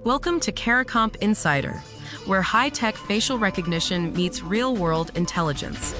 Welcome to CARICOMP Insider, where high-tech facial recognition meets real-world intelligence.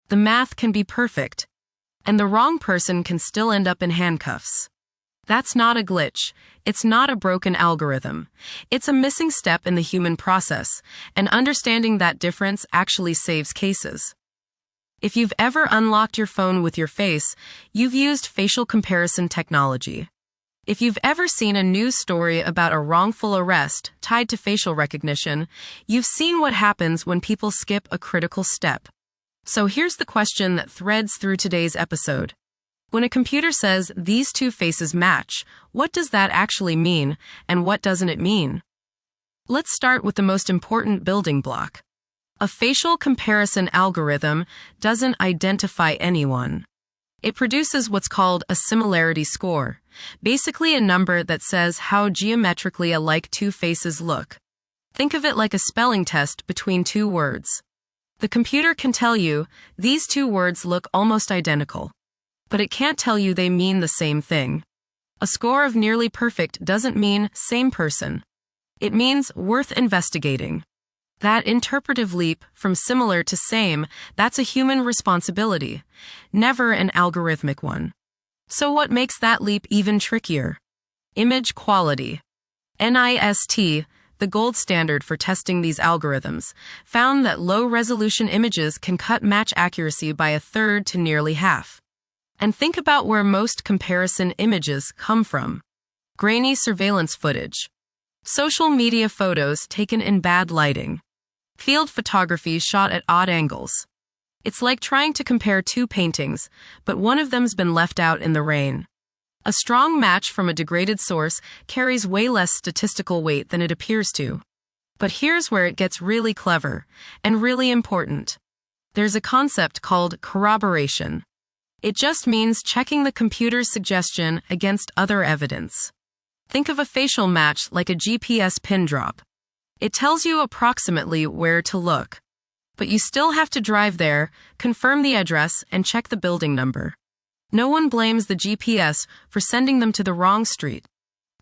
The math can be perfect, and the wrong person can still end up in handcuffs. That's not a glitch. It's not a broken algorithm. It's a missing step in the human process, and understanding that difference actually saves cases. If you've ever unlocked your phone with your face, you've used facial comparison technology. If you've ever seen a news story about a wrongful arrest tied to facial recognition, you've seen what happens when people skip a critical step. So here's the question that threads through today's episode. When a computer says these two faces match, what does that actually mean, and what doesn't it mean? Let's start with the most important building block. A facial comparison algorithm doesn't identify anyone. It produces what's called a similarity score, basically a number that says how geometrically alike two faces look. Think of it like a spelling test between two words. The computer can tell you these two words look almost identical, but it can't tell you they mean the same thing. A score of nearly perfect doesn't mean same person. It means worth investigating. That interpretive leap from similar to same, that's a human responsibility, never an algorithmic one. So what makes that leap even trickier? Image quality. NIST, the gold standard for testing these algorithms, found that low-resolution images can cut match accuracy by a third to nearly half. And think about where most comparison images come from. Grainy surveillance footage. Social media photos taken in bad lighting. Field photography shot at odd angles. It's like trying to compare two paintings, but one of them's been left out in the rain. A strong match from a degraded source carries way less statistical weight than it appears to. But here's where it gets really clever, and really important. There's a concept called corroboration. It just means checking the computer's suggestion against other evidence. Think of a facial match like a GPS pin drop. It tells you approximately where to look. But you still have to drive there, confirm the address, and check the building number. No one blames the GPS for sending them to the wrong street.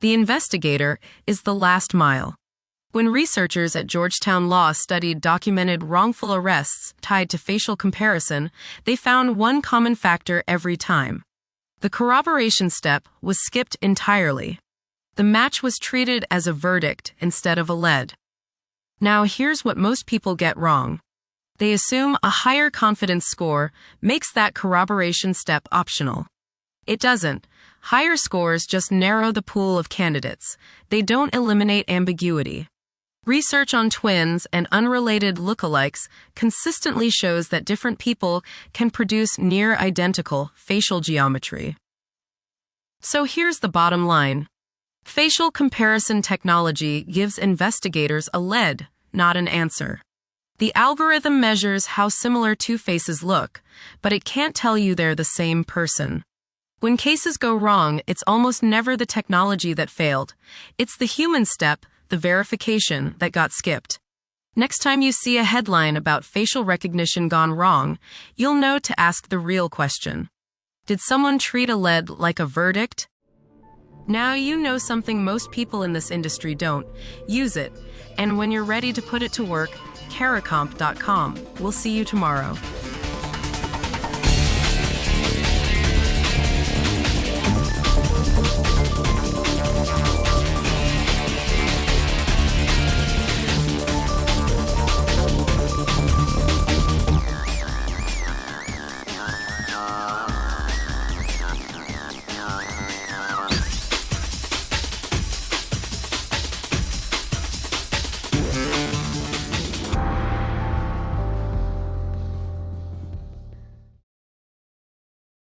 The investigator is the last mile. When researchers at Georgetown Law studied documented wrongful arrests tied to facial comparison, they found one common factor every time. The corroboration step was skipped entirely. The match was treated as a verdict instead of a lead. Now here's what most people get wrong. They assume a higher confidence score makes that corroboration step optional. It doesn't. Higher scores just narrow the pool of candidates. They don't eliminate ambiguity. Research on twins and unrelated lookalikes consistently shows that different people can produce near-identical facial geometry. So here's the bottom line. Facial comparison technology gives investigators a lead, not an answer. The algorithm measures how similar two faces look, but it can't tell you they're the same person. When cases go wrong, it's almost never the technology that failed. It's the human step, the verification, that got skipped. Next time you see a headline about facial recognition gone wrong, you'll know to ask the real question. Did someone treat a lead like a verdict? Now you know something most people in this industry don't. Use it. And when you're ready to put it to work, caricomp.com. We'll see you tomorrow.